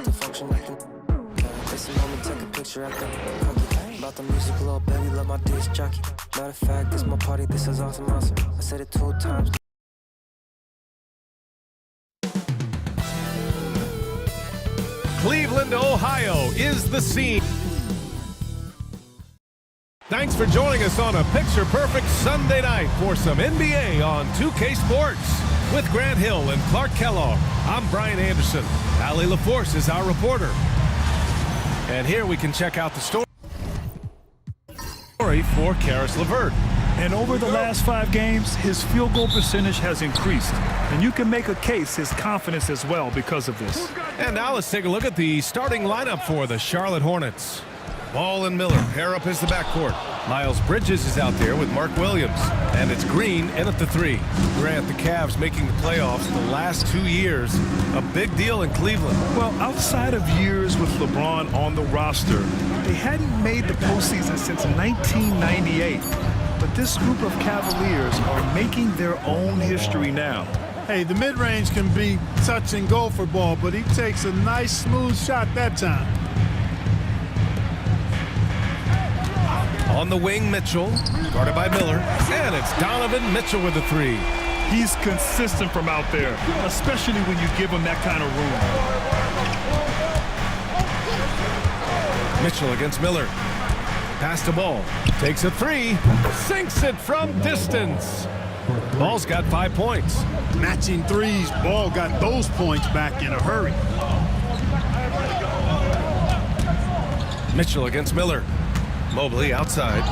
To function like this moment, take a picture at the cookie. About the music, little baby, love my disc jockey. Matter of fact, this my party, this is awesome. I said it 2 times. Cleveland, Ohio is the scene. Thanks for joining us on a picture-perfect Sunday night for some NBA on 2K Sports. With Grant Hill and Clark Kellogg, I'm Brian Anderson. Allie LaForce is our reporter. And here we can check out the story for Karis LeVert. And over the last 5 games, his field goal percentage has increased. And you can make a case his confidence as well because of this. And now let's take a look at the starting lineup for the Charlotte Hornets. Ball and Miller pair up as the backcourt. Miles Bridges is out there with Mark Williams. And it's Green in at the 3. Grant, the Cavs making the playoffs the last 2 years. A big deal in Cleveland. Well, outside of years with LeBron on the roster, they hadn't made the postseason since 1998. But this group of Cavaliers are making their own history now. Hey, the mid-range can be touch and go for ball, but he takes a nice smooth shot that time. On the wing, Mitchell, guarded by Miller, and it's Donovan Mitchell with the 3. He's consistent from out there, especially when you give him that kind of room. Mitchell against Miller. Pass the ball. Takes a 3. Sinks it from distance. Ball's got 5 points. Matching threes. Ball got those points back in a hurry. Mitchell against Miller. Mobley outside.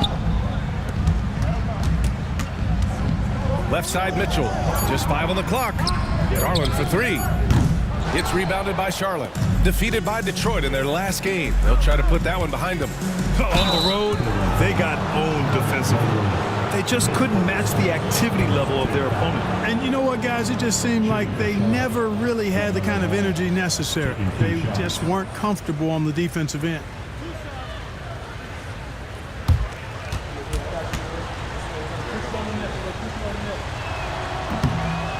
Left side Mitchell. Just 5 on the clock. Garland for 3. It's rebounded by Charlotte. Defeated by Detroit in their last game. They'll try to put that one behind them. On the road, they got owned defensively. They just couldn't match the activity level of their opponent. And you know what, guys? It just seemed like they never really had the kind of energy necessary. They just weren't comfortable on the defensive end.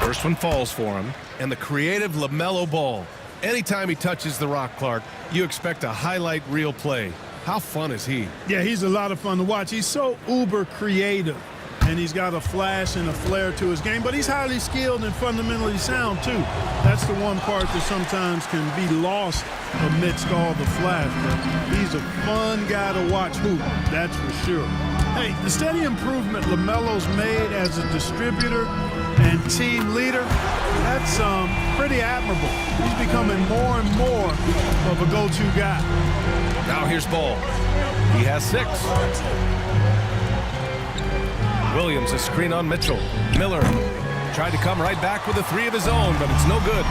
First one falls for him, and the creative LaMelo Ball. Anytime he touches the rock, Clark, you expect a highlight reel play. How fun is he? Yeah, he's a lot of fun to watch. He's so uber creative, and he's got a flash and a flair to his game, but he's highly skilled and fundamentally sound, too. That's the one part that sometimes can be lost amidst all the flash, but he's a fun guy to watch hoop, that's for sure. Hey, the steady improvement LaMelo's made as a distributor and team leader, that's pretty admirable. He's becoming more and more of a go-to guy. Now here's Ball. He has 6. Williams a screen on Mitchell. Miller tried to come right back with a 3 of his own, but it's no good.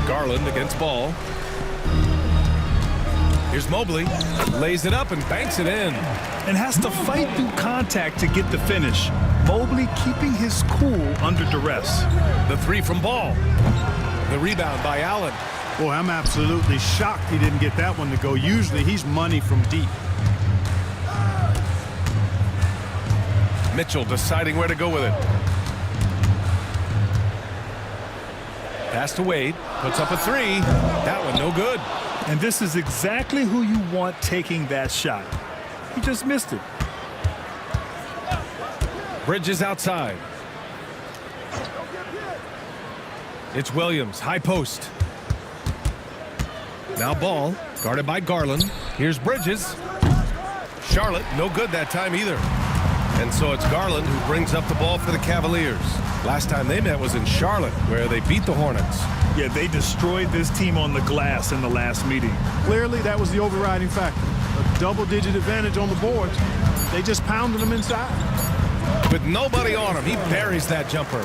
Garland against Ball. Here's Mobley. Lays it up and banks it in. And has to fight through contact to get the finish. Mobley keeping his cool under duress. The 3 from Ball. The rebound by Allen. Boy, I'm absolutely shocked he didn't get that one to go. Usually he's money from deep. Mitchell deciding where to go with it. Pass to Wade. Puts up a 3. That one no good. And this is exactly who you want taking that shot. He just missed it. Bridges outside. It's Williams, high post. Now Ball, guarded by Garland. Here's Bridges. Charlotte, no good that time either. And so it's Garland who brings up the ball for the Cavaliers. Last time they met was in Charlotte, where they beat the Hornets. Yeah, they destroyed this team on the glass in the last meeting. Clearly, that was the overriding factor. A double-digit advantage on the boards. They just pounded them inside. With nobody on him, he buries that jumper.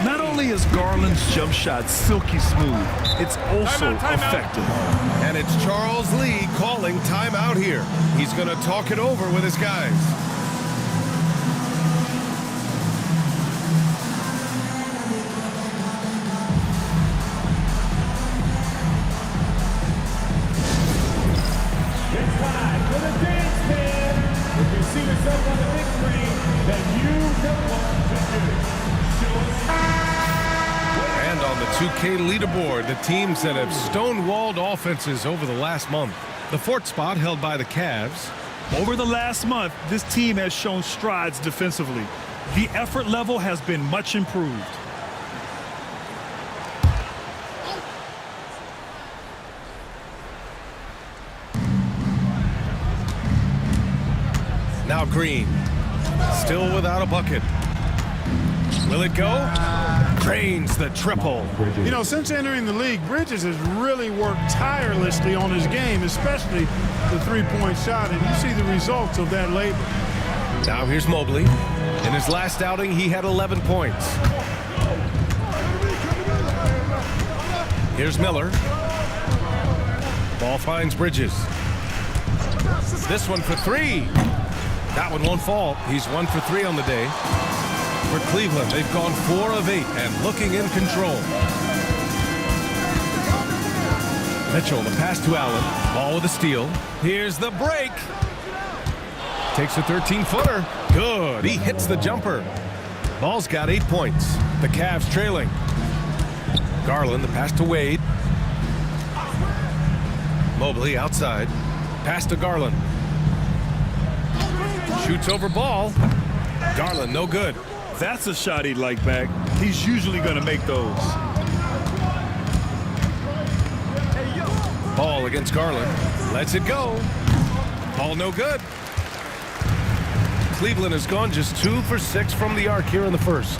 Not only is Garland's jump shot silky smooth, it's also effective. And it's Charles Lee calling timeout here. He's going to talk it over with his guys. 2K leaderboard, the teams that have stonewalled offenses over the last month. The fourth spot held by the Cavs. Over the last month, this team has shown strides defensively. The effort level has been much improved. Now Green, still without a bucket. Will it go? Drains the triple. You know, since entering the league, Bridges has really worked tirelessly on his game, especially the three-point shot, and you see the results of that labor. Now here's Mobley. In his last outing, he had 11 points. Here's Miller. Ball finds Bridges. This one for three. That one won't fall. He's 1 for 3 on the day. For Cleveland, they've gone 4 of 8 and looking in control. Mitchell, the pass to Allen. Ball with a steal. Here's the break. Takes a 13-footer. Good. He hits the jumper. Ball's got 8 points. The Cavs trailing. Garland, the pass to Wade. Mobley outside. Pass to Garland. Shoots over ball. Garland, no good. That's a shot he'd like back. He's usually going to make those. Ball against Garland. Lets it go. Ball no good. Cleveland has gone just 2 for 6 from the arc here in the first.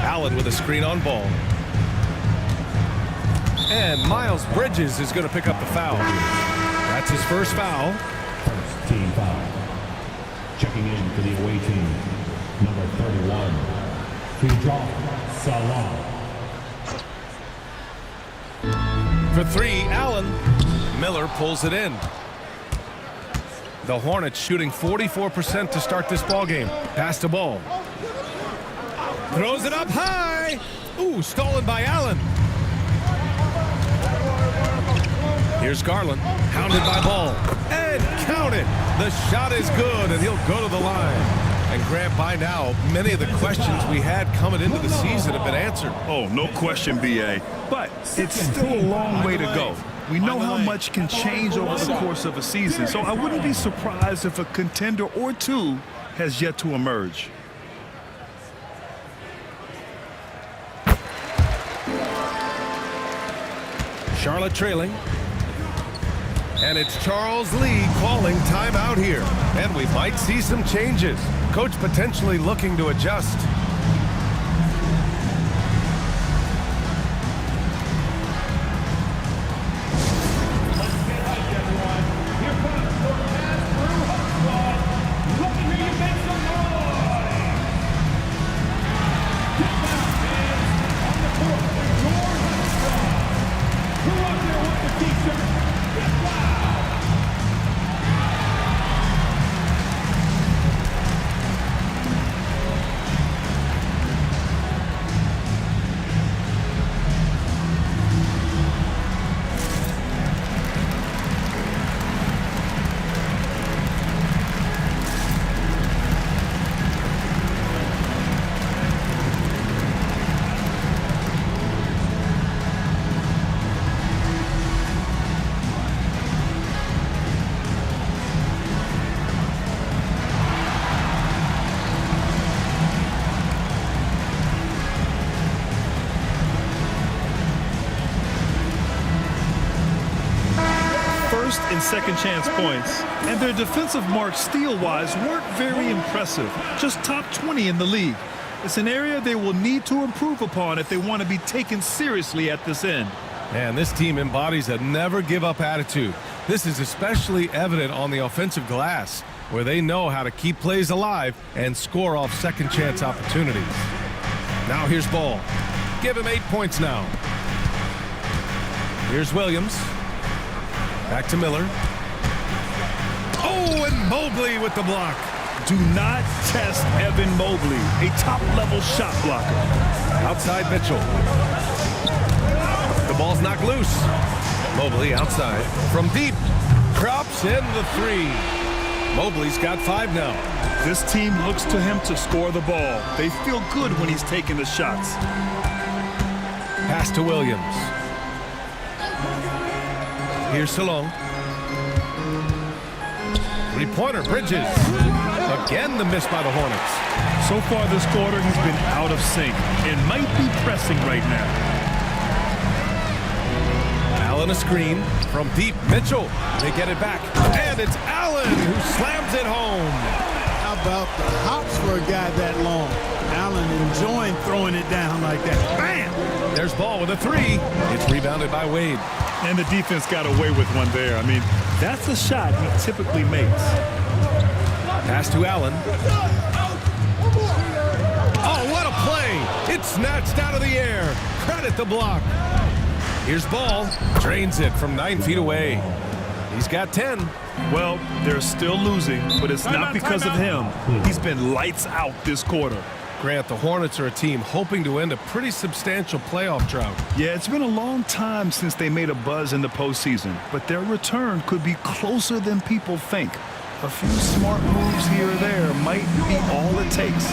Allen with a screen on ball. And Miles Bridges is going to pick up the foul. That's his first foul. First team foul. Checking in for the away team, number 31, Fidel Salah. For 3, Allen. Miller pulls it in. The Hornets shooting 44% to start this ball game. Pass to ball. Throws it up high. Ooh, stolen by Allen. Here's Garland, hounded by Ball, and counted. The shot is good, and he'll go to the line. And Grant, by now, many of the questions we had coming into the season have been answered. Oh, no question, BA. But it's still a long way to go. We know how much can change over the course of a season, so I wouldn't be surprised if a contender or two has yet to emerge. Charlotte trailing. And it's Charles Lee calling timeout here. And we might see some changes. Coach potentially looking to adjust. First and second chance points, and their defensive marks steal-wise weren't very impressive, just top 20 in the league. It's an area they will need to improve upon if they want to be taken seriously at this end. And this team embodies a never-give-up attitude. This is especially evident on the offensive glass, where they know how to keep plays alive and score off second chance opportunities. Now here's Ball. Give him 8 points now. Here's Williams. Back to Miller. Oh, and Mobley with the block. Do not test Evan Mobley, a top-level shot blocker. Outside Mitchell. The ball's knocked loose. Mobley outside. From deep. Drops in the 3. Mobley's got 5 now. This team looks to him to score the ball. They feel good when he's taking the shots. Pass to Williams. Here's Salone. Three-pointer, Bridges. Again, the miss by the Hornets. So far this quarter, he's been out of sync and might be pressing right now. Allen a screen from deep. Mitchell. They get it back. And it's Allen who slams it home. How about the hops for a guy that long? Allen enjoying throwing it down like that. Bam! There's Ball with a three. It's rebounded by Wade. And the defense got away with one there. I mean, that's a shot he typically makes. Pass to Allen. Oh, what a play! It's snatched out of the air. Credit the block. Here's Ball. Drains it from 9 feet away. He's got 10. Well, they're still losing, but it's not because of him. He's been lights out this quarter. Grant, the Hornets are a team hoping to end a pretty substantial playoff drought. Yeah, it's been a long time since they made a buzz in the postseason, but their return could be closer than people think. A few smart moves here or there might be all it takes.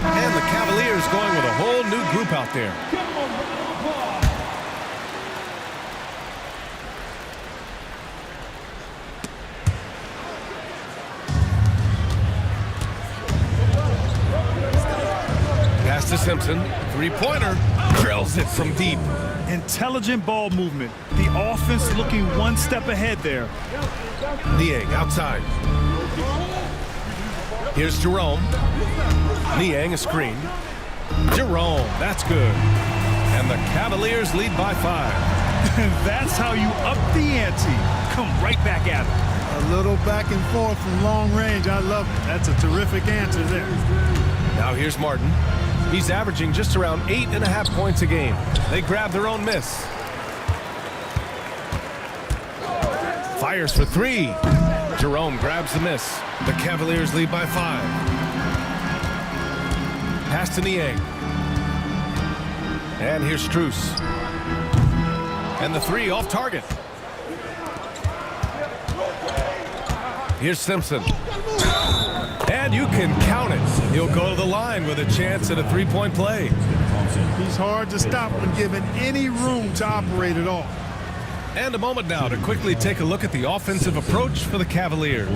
And the Cavaliers going with a whole new group out there. Pass to Simpson. Three-pointer. Drills it from deep. Intelligent ball movement. The offense looking one step ahead there. Niang outside. Here's Jerome. Niang a screen. Jerome, that's good. And the Cavaliers lead by 5. That's how you up the ante. Come right back at it. A little back and forth from long range. I love it. That's a terrific answer there. Now here's Martin. He's averaging just around 8.5 points a game. They grab their own miss. Fires for 3. Jerome grabs the miss. The Cavaliers lead by 5. Pass to Niang. And here's Strus. And the 3 off target. Here's Simpson. And you can count it. He'll go to the line with a chance at a three-point play. He's hard to stop when given any room to operate at all. And a moment now to quickly take a look at the offensive approach for the Cavaliers.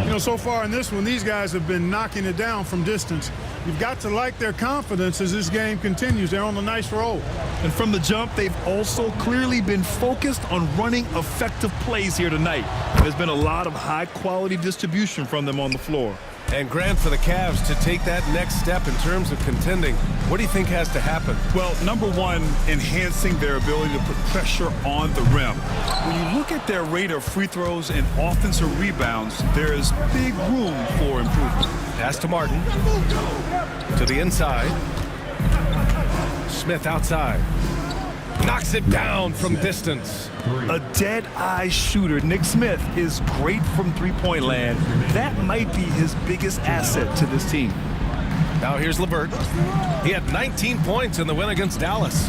You know, so far in this one, these guys have been knocking it down from distance. You've got to like their confidence as this game continues. They're on a nice roll. And from the jump, they've also clearly been focused on running effective plays here tonight. There's been a lot of high-quality distribution from them on the floor. And Grant, for the Cavs to take that next step in terms of contending, what do you think has to happen? Well, number one, enhancing their ability to put pressure on the rim. When you look at their rate of free throws and offensive rebounds, there is big room for improvement. Pass to Martin. To the inside. Smith outside. Knocks it down from distance. A dead-eye shooter. Nick Smith is great from three-point land. That might be his biggest asset to this team. Now here's LeVert. He had 19 points in the win against Dallas.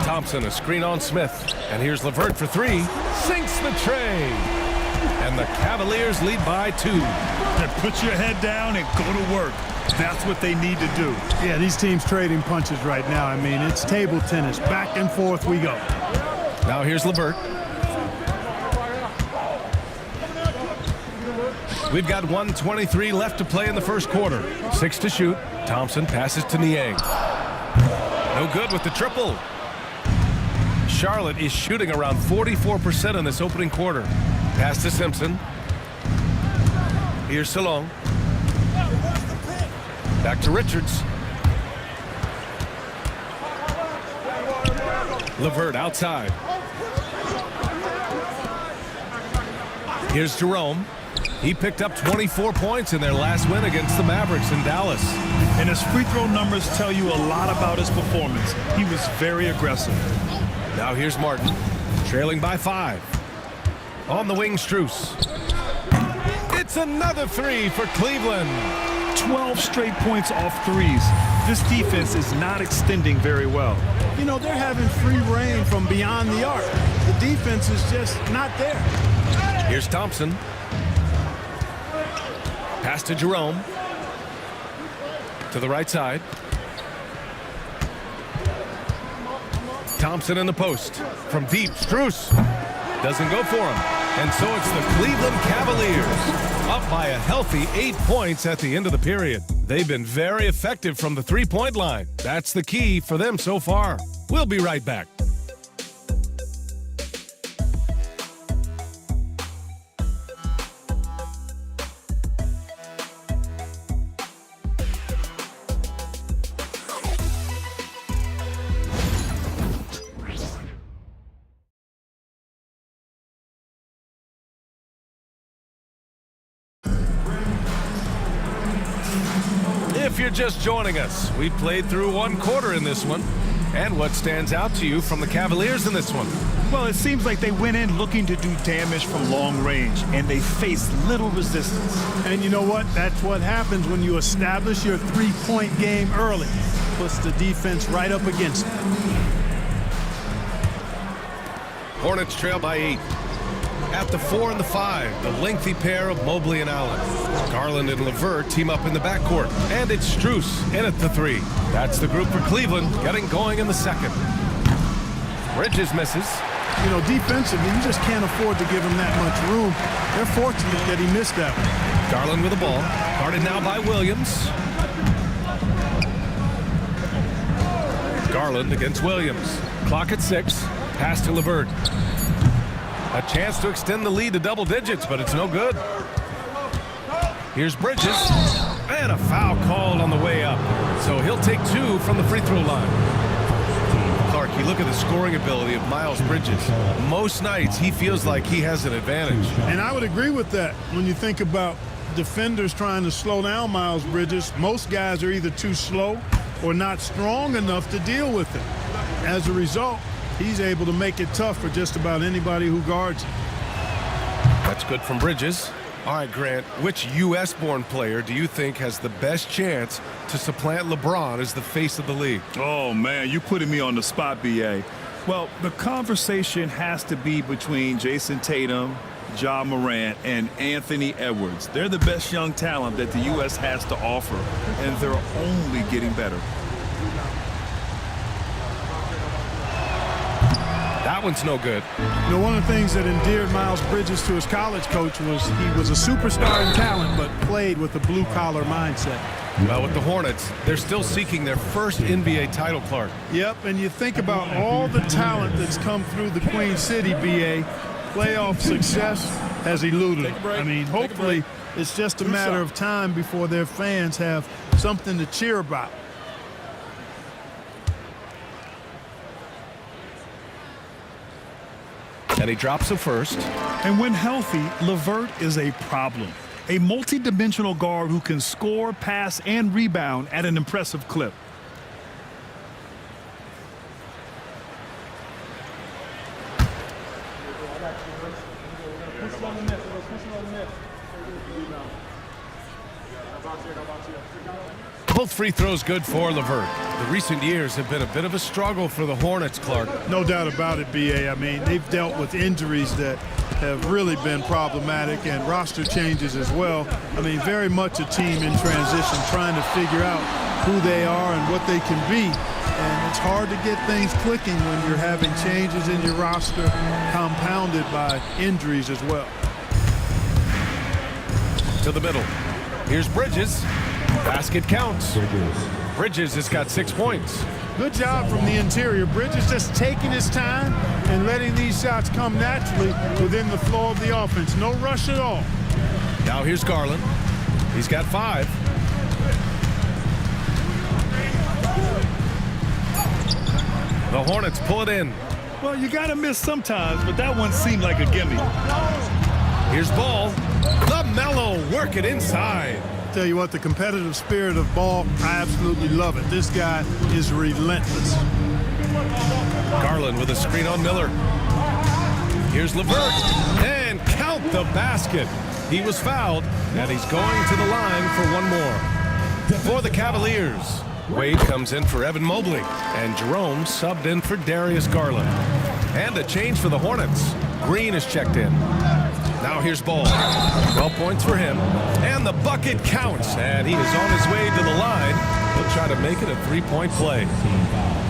Thompson, a screen on Smith. And here's LeVert for 3. Sinks the tray. And the Cavaliers lead by 2. And put your head down and go to work. That's what they need to do. Yeah, these teams trading punches right now. I mean, it's table tennis. Back and forth we go. Now here's LeVert. We've got 1:23 left to play in the first quarter. 6 to shoot. Thompson passes to Niang. No good with the triple. Charlotte is shooting around 44% in this opening quarter. Pass to Simpson. Here's Salone. Back to Richards. LeVert outside. Here's Jerome. He picked up 24 points in their last win against the Mavericks in Dallas. And his free throw numbers tell you a lot about his performance. He was very aggressive. Now here's Martin, trailing by 5. On the wing, Strus. It's another 3 for Cleveland. 12 straight points off threes. This defense is not extending very well. You know, they're having free reign from beyond the arc. The defense is just not there. Here's Thompson. Pass to Jerome. To the right side. Thompson in the post. From deep, Strus doesn't go for him. And so it's the Cleveland Cavaliers up by a healthy 8 points at the end of the period. They've been very effective from the three-point line. That's the key for them so far. We'll be right back. If you're just joining us, we played through one quarter in this one. And what stands out to you from the Cavaliers in this one? Well, it seems like they went in looking to do damage from long range, and they faced little resistance. And you know what? That's what happens when you establish your three-point game early. Puts the defense right up against it. Hornets trail by 8. At the 4 and the 5, the lengthy pair of Mobley and Allen. Garland and LeVert team up in the backcourt. And it's Strus in at the 3. That's the group for Cleveland getting going in the second. Bridges misses. You know, defensively, you just can't afford to give him that much room. They're fortunate that he missed that one. Garland with the ball. Guarded now by Williams. Garland against Williams. Clock at 6. Pass to LeVert. A chance to extend the lead to double digits, but it's no good. Here's Bridges. And a foul called on the way up. So he'll take 2 from the free throw line. Clark, you look at the scoring ability of Miles Bridges. Most nights he feels like he has an advantage. And I would agree with that. When you think about defenders trying to slow down Miles Bridges, most guys are either too slow or not strong enough to deal with it. As a result, he's able to make it tough for just about anybody who guards him. That's good from Bridges. All right, Grant, which U.S.-born player do you think has the best chance to supplant LeBron as the face of the league? Oh, man, you putting me on the spot, B.A. Well, the conversation has to be between Jason Tatum, Ja Morant, and Anthony Edwards. They're the best young talent that the U.S. has to offer, and they're only getting better. That one's no good. You know, one of the things that endeared Miles Bridges to his college coach was he was a superstar in talent, but played with a blue-collar mindset. Well, with the Hornets, they're still seeking their first NBA title, Clark. Yep, and you think about all the talent that's come through the Queen City, BA. Playoff success has eluded them. I mean, hopefully it's just a matter of time before their fans have something to cheer about. And he drops the first. And when healthy, LeVert is a problem. A multi-dimensional guard who can score, pass, and rebound at an impressive clip. Both free throws good for LeVert. The recent years have been a bit of a struggle for the Hornets, Clark. No doubt about it, BA. I mean, they've dealt with injuries that have really been problematic and roster changes as well. I mean, very much a team in transition, trying to figure out who they are and what they can be. And it's hard to get things clicking when you're having changes in your roster compounded by injuries as well. To the middle. Here's Bridges. Basket counts. Bridges has got 6 points. Good job from the interior. Bridges just taking his time and letting these shots come naturally within the flow of the offense. No rush at all. Now here's Garland. He's got 5. The Hornets pull it in. Well, you got to miss sometimes, but that one seemed like a gimme. Here's Ball. LaMelo working inside. Tell you what, the competitive spirit of Ball, I absolutely love it. This guy is relentless. Garland with a screen on Miller. Here's LeVert. And count the basket. He was fouled, and he's going to the line for one more. For the Cavaliers, Wade comes in for Evan Mobley, and Jerome subbed in for Darius Garland. And a change for the Hornets. Green is checked in. Now here's Ball. 12 points for him. And the bucket counts. And he is on his way to the line. He'll try to make it a 3-point play.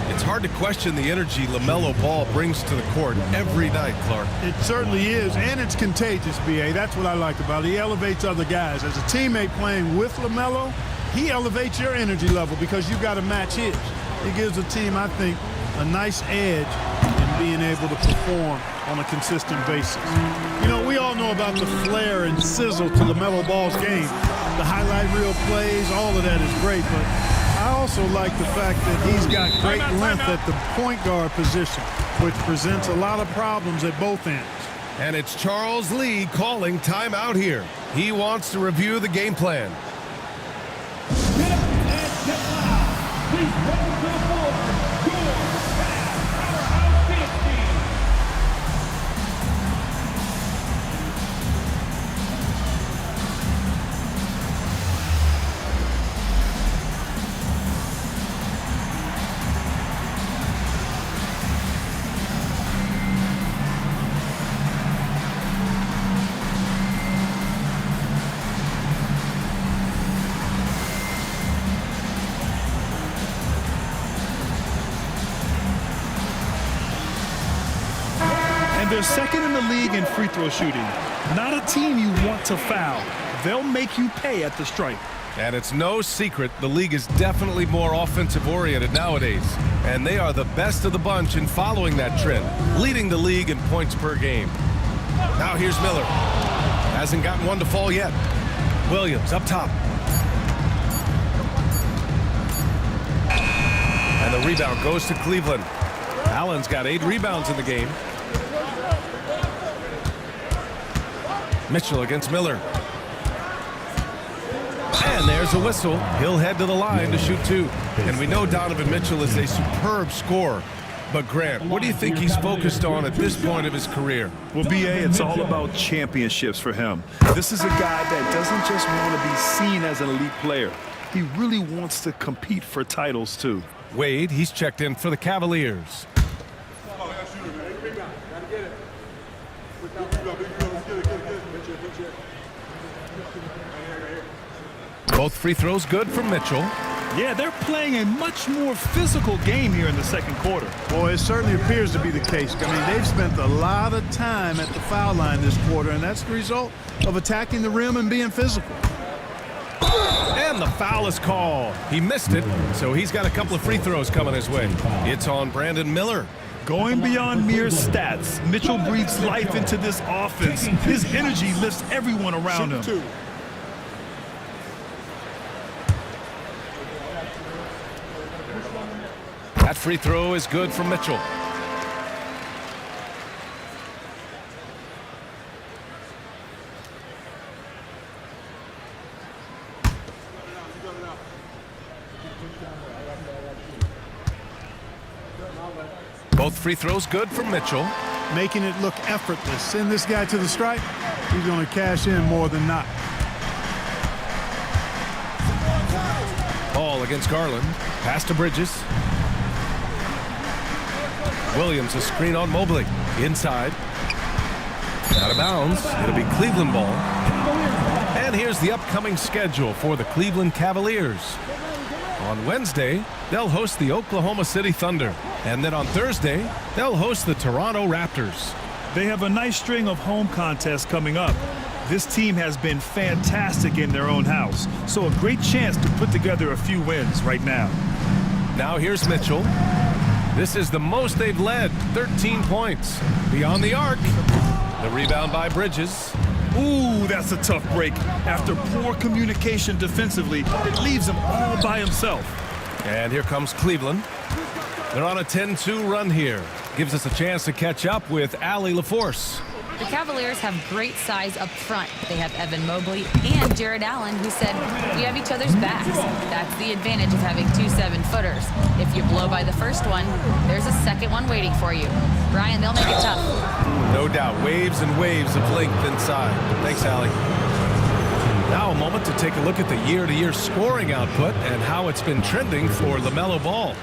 It's hard to question the energy LaMelo Ball brings to the court every night, Clark. It certainly is, and it's contagious, B.A. That's what I like about it. He elevates other guys. As a teammate playing with LaMelo, he elevates your energy level because you've got to match his. He gives the team, I think, a nice edge in being able to perform on a consistent basis. You know, we all know about the flair and sizzle to LaMelo Ball's game. The highlight reel plays, all of that is great, but I also like the fact that he's got great length at the point guard position, which presents a lot of problems at both ends. And it's Charles Lee calling timeout here. He wants to review the game plan. Get up and get loud. Please welcome to the floor, your powerhouse team. They're second in the league in free throw shooting. Not a team you want to foul. They'll make you pay at the stripe. And it's no secret the league is definitely more offensive-oriented nowadays. And they are the best of the bunch in following that trend, leading the league in points per game. Now here's Miller. Hasn't gotten one to fall yet. Williams up top. And the rebound goes to Cleveland. Allen's got 8 rebounds in the game. Mitchell against Miller. And there's a whistle. He'll head to the line to shoot 2. And we know Donovan Mitchell is a superb scorer. But Grant, what do you think he's focused on at this point of his career? Well, B.A., it's all about championships for him. This is a guy that doesn't just want to be seen as an elite player. He really wants to compete for titles, too. Wade, he's checked in for the Cavaliers. Both free throws good from Mitchell. Yeah, they're playing a much more physical game here in the second quarter. Boy, it certainly appears to be the case. I mean, they've spent a lot of time at the foul line this quarter, and that's the result of attacking the rim and being physical. And the foul is called. He missed it, so he's got a couple of free throws coming his way. It's on Brandon Miller. Going beyond mere stats, Mitchell breathes life into this offense. His energy lifts everyone around him. That free throw is good from Mitchell. Both free throws good from Mitchell. Making it look effortless. Send this guy to the stripe. He's going to cash in more than not. Ball against Garland. Pass to Bridges. Williams, a screen on Mobley. Inside. Out of bounds. It'll be Cleveland ball. And here's the upcoming schedule for the Cleveland Cavaliers. On Wednesday, they'll host the Oklahoma City Thunder. And then on Thursday, they'll host the Toronto Raptors. They have a nice string of home contests coming up. This team has been fantastic in their own house, so a great chance to put together a few wins right now. Now here's Mitchell. This is the most they've led, 13 points. Beyond the arc. The rebound by Bridges. Ooh, that's a tough break. After poor communication defensively, it leaves him all by himself. And here comes Cleveland. They're on a 10-2 run here. Gives us a chance to catch up with Allie LaForce. The Cavaliers have great size up front. They have Evan Mobley and Jared Allen, who said, we have each other's backs. That's the advantage of having 2 7-footers. If you blow by the first one, there's a second one waiting for you. Brian, they'll make it tough. No doubt, waves and waves of length inside. Thanks, Allie. Now a moment to take a look at the year-to-year scoring output and how it's been trending for LaMelo Ball.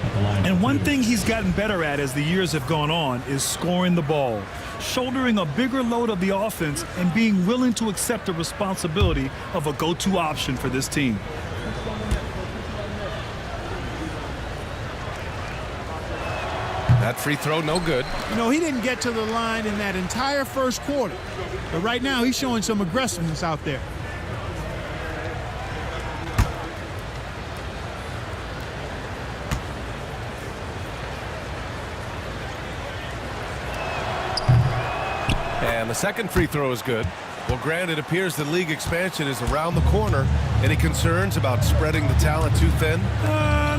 And one thing he's gotten better at as the years have gone on is scoring the ball, shouldering a bigger load of the offense and being willing to accept the responsibility of a go-to option for this team. That free throw, no good. You know, he didn't get to the line in that entire first quarter. But right now, he's showing some aggressiveness out there. And the second free throw is good. Well, Grant, it appears the league expansion is around the corner. Any concerns about spreading the talent too thin?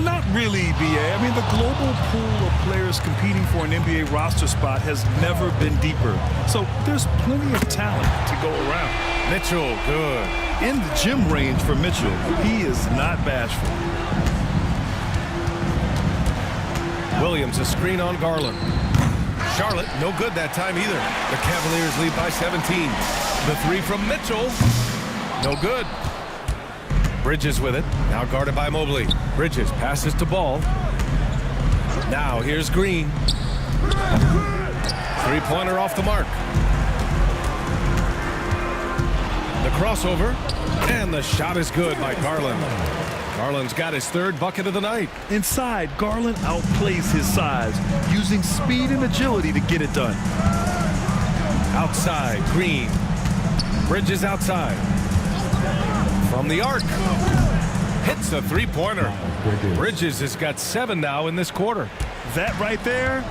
Not really, BA. I mean, the global pool of players competing for an NBA roster spot has never been deeper. So there's plenty of talent to go around. Mitchell, good. In the gym range for Mitchell, he is not bashful. Williams, a screen on Garland. Charlotte, no good that time either. The Cavaliers lead by 17. The three from Mitchell, no good. Bridges with it, now guarded by Mobley. Bridges passes to Ball. Now here's Green. Three-pointer off the mark. The crossover, and the shot is good by Garland. Garland's got his third bucket of the night. Inside, Garland outplays his size, using speed and agility to get it done. Outside, Green. Bridges outside. From the arc. Hits a three-pointer. Bridges has got 7 now in this quarter. That right there,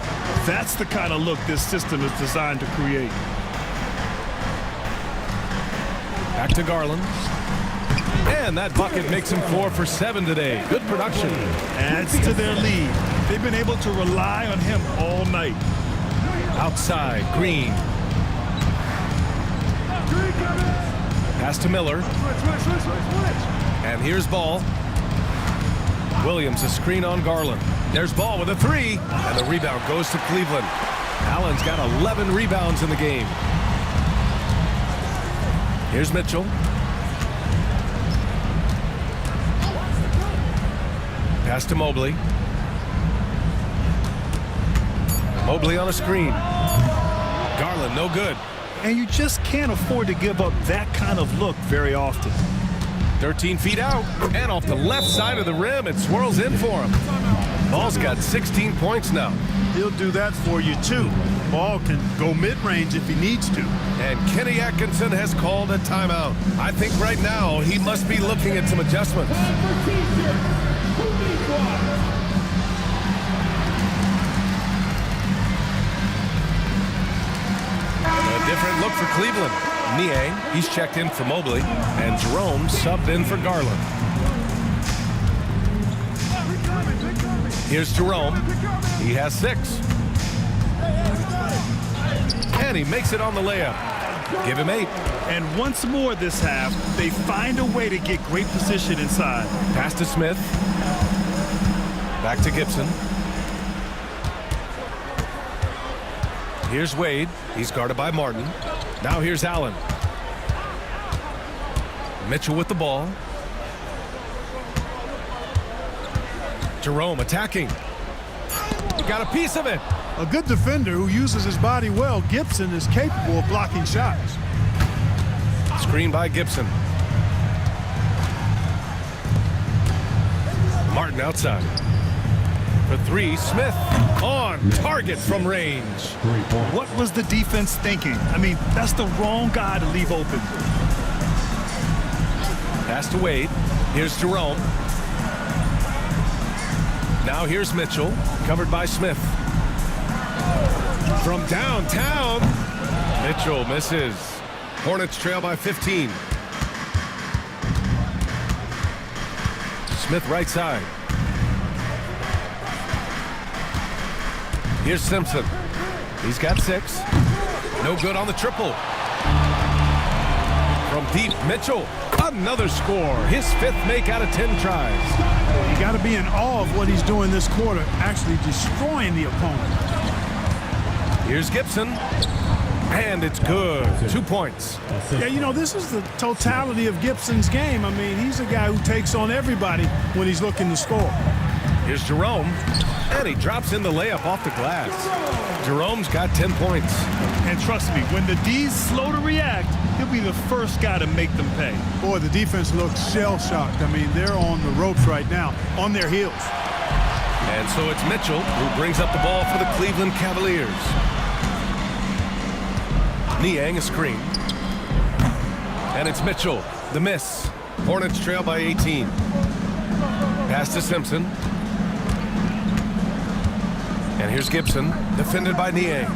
that's the kind of look this system is designed to create. Back to Garland. And that bucket makes him 4 for 7 today. Good production. Adds to their lead. They've been able to rely on him all night. Outside, Green. Pass to Miller. And here's Ball. Williams, a screen on Garland. There's Ball with a 3. And the rebound goes to Cleveland. Allen's got 11 rebounds in the game. Here's Mitchell. Pass to Mobley. Mobley on a screen. Garland, no good. And you just can't afford to give up that kind of look very often. 13 feet out, and off the left side of the rim, it swirls in for him. Ball's got 16 points now. He'll do that for you, too. Ball can go mid-range if he needs to. And Kenny Atkinson has called a timeout. I think right now he must be looking at some adjustments. A different look for Cleveland. Niang, he's checked in for Mobley, and Jerome subbed in for Garland. Here's Jerome. He has 6. And he makes it on the layup. Give him 8. And once more this half, they find a way to get great position inside. Pass to Smith. Back to Gibson. Here's Wade. He's guarded by Martin. Now here's Allen. Mitchell with the ball. Jerome attacking. He got a piece of it. A good defender who uses his body well, Gibson is capable of blocking shots. Screen by Gibson. Martin outside. For 3, Smith on target from range. What was the defense thinking? I mean, that's the wrong guy to leave open. Pass to Wade. Here's Jerome. Now here's Mitchell, covered by Smith. From downtown, Mitchell misses. Hornets trail by 15. Smith right side. Here's Simpson. He's got 6. No good on the triple. From deep, Mitchell. Another score. His 5th make out of 10 tries. You got to be in awe of what he's doing this quarter, actually destroying the opponent. Here's Gibson. And it's good. 2 points. Yeah, you know, this is the totality of Gibson's game. I mean, he's a guy who takes on everybody when he's looking to score. Here's Jerome. And he drops in the layup off the glass. Jerome's got 10 points. And trust me, when the D's slow to react, he'll be the first guy to make them pay. Boy, the defense looks shell-shocked. I mean, they're on the ropes right now, on their heels. And so it's Mitchell who brings up the ball for the Cleveland Cavaliers. Niang a screen. And it's Mitchell. The miss. Hornets trail by 18. Pass to Simpson. And here's Gibson, defended by Niang.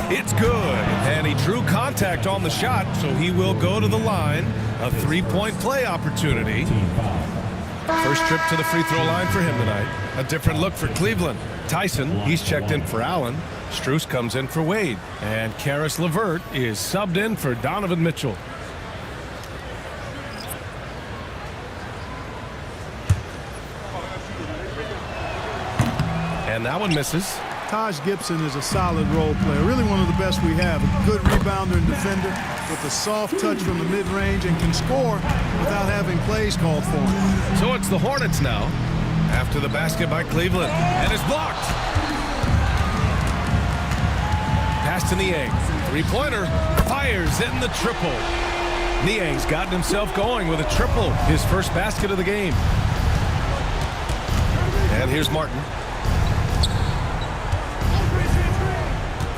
It's good. And he drew contact on the shot, so he will go to the line. A three-point play opportunity. First trip to the free throw line for him tonight. A different look for Cleveland. Tyson, he's checked in for Allen. Strus comes in for Wade. And Karis LeVert is subbed in for Donovan Mitchell. And that one misses. Taj Gibson is a solid role player, really one of the best we have. A good rebounder and defender with a soft touch from the mid-range and can score without having plays called for him. So it's the Hornets now after the basket by Cleveland. And it's blocked. Pass to Niang. Three-pointer. Fires in the triple. Niang's gotten himself going with a triple. His first basket of the game. And here's Martin.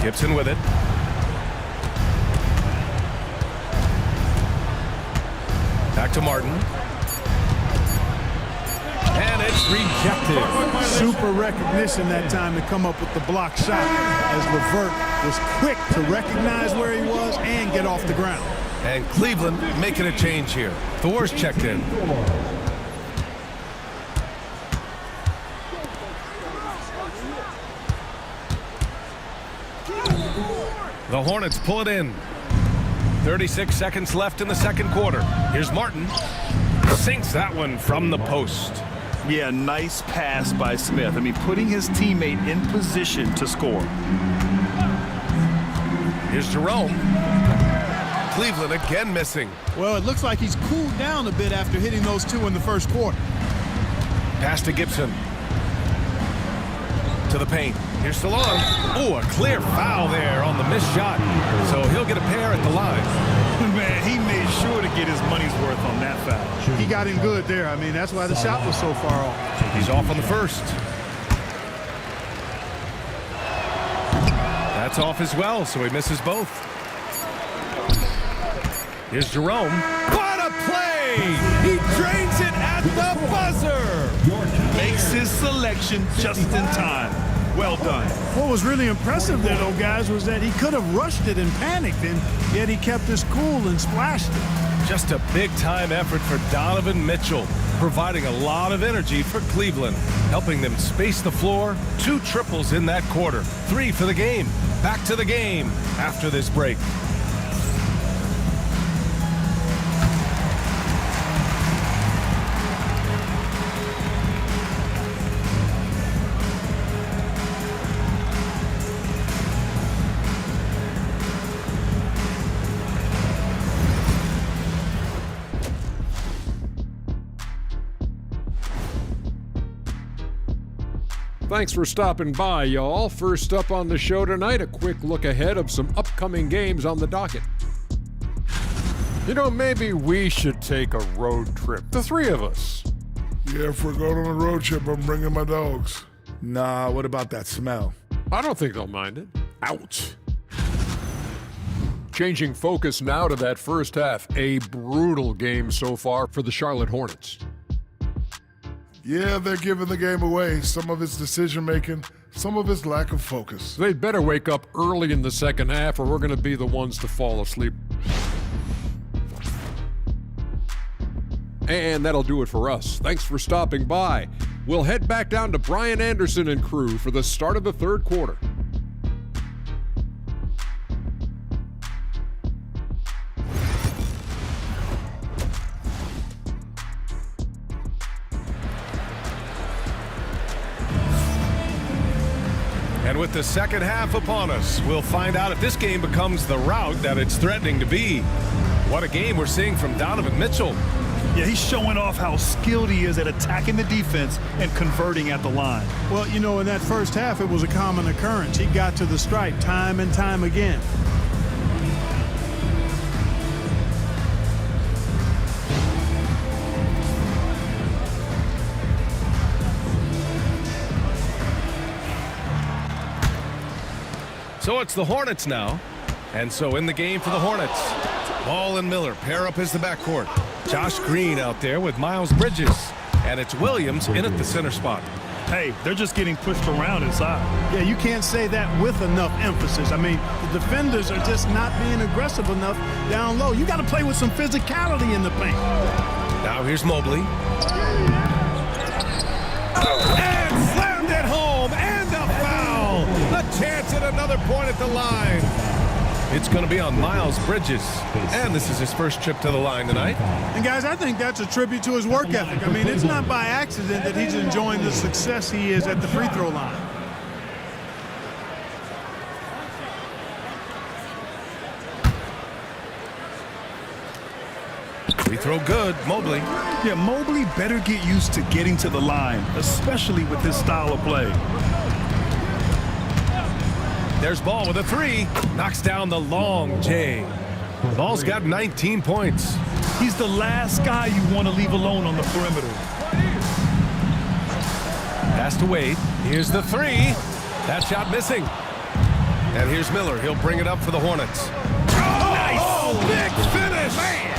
Gibson with it. Back to Martin. And it's rejected. Super recognition that time to come up with the block shot as LeVert was quick to recognize where he was and get off the ground. And Cleveland making a change here. Thor's checked in. The Hornets pull it in. 36 seconds left in the second quarter. Here's Martin. Sinks that one from the post. Yeah, nice pass by Smith. I mean, putting his teammate in position to score. Here's Jerome. Cleveland again missing. Well, it looks like he's cooled down a bit after hitting those two in the first quarter. Pass to Gibson. To the paint. Here's Salon. Oh, a clear foul there on the missed shot. So he'll get a pair at the line. Man, he made sure to get his money's worth on that foul. He got him good there. I mean, that's why the shot was so far off. He's off on the first. That's off as well, so he misses both. Here's Jerome. What a play! He drains it at the buzzer! Makes his selection just in time. Well done. What was really impressive there, though, guys, was that he could have rushed it and panicked, and yet he kept his cool and splashed it. Just a big-time effort for Donovan Mitchell, providing a lot of energy for Cleveland, helping them space the floor. 2 triples in that quarter. 3 for the game. Back to the game after this break. Thanks for stopping by, y'all. First up on the show tonight, a quick look ahead of some upcoming games on the docket. You know, maybe we should take a road trip, the 3 of us. Yeah, if we're going on a road trip, I'm bringing my dogs. Nah, what about that smell? I don't think they'll mind it. Ouch. Changing focus now to that first half. A brutal game so far for the Charlotte Hornets. Yeah, they're giving the game away. Some of it's decision-making, some of it's lack of focus. They'd better wake up early in the second half or we're going to be the ones to fall asleep. And that'll do it for us. Thanks for stopping by. We'll head back down to Brian Anderson and crew for the start of the third quarter. And with the second half upon us, we'll find out if this game becomes the rout that it's threatening to be. What a game we're seeing from Donovan Mitchell. Yeah, he's showing off how skilled he is at attacking the defense and converting at the line. Well, you know, in that first half, it was a common occurrence. He got to the stripe time and time again. So it's the Hornets now. And so in the game for the Hornets, Ball and Miller pair up as the backcourt. Josh Green out there with Miles Bridges. And it's Williams in at the center spot. Hey, they're just getting pushed around inside. Yeah, you can't say that with enough emphasis. I mean, the defenders are just not being aggressive enough down low. You got to play with some physicality in the paint. Now here's Mobley. And slammed it home, and a foul. A chance at another point at the line. It's going to be on Miles Bridges, and this is his first trip to the line tonight. And guys, I think that's a tribute to his work ethic. I mean, it's not by accident that he's enjoying the success he is at the free throw line. Free throw good, Mobley. Yeah, Mobley better get used to getting to the line, especially with his style of play. There's Ball with a three. Knocks down the long J. Ball's got 19 points. He's the last guy you want to leave alone on the perimeter. Pass to Wade. Here's the three. That shot missing. And here's Miller. He'll bring it up for the Hornets. Nice! Oh, big finish! Man.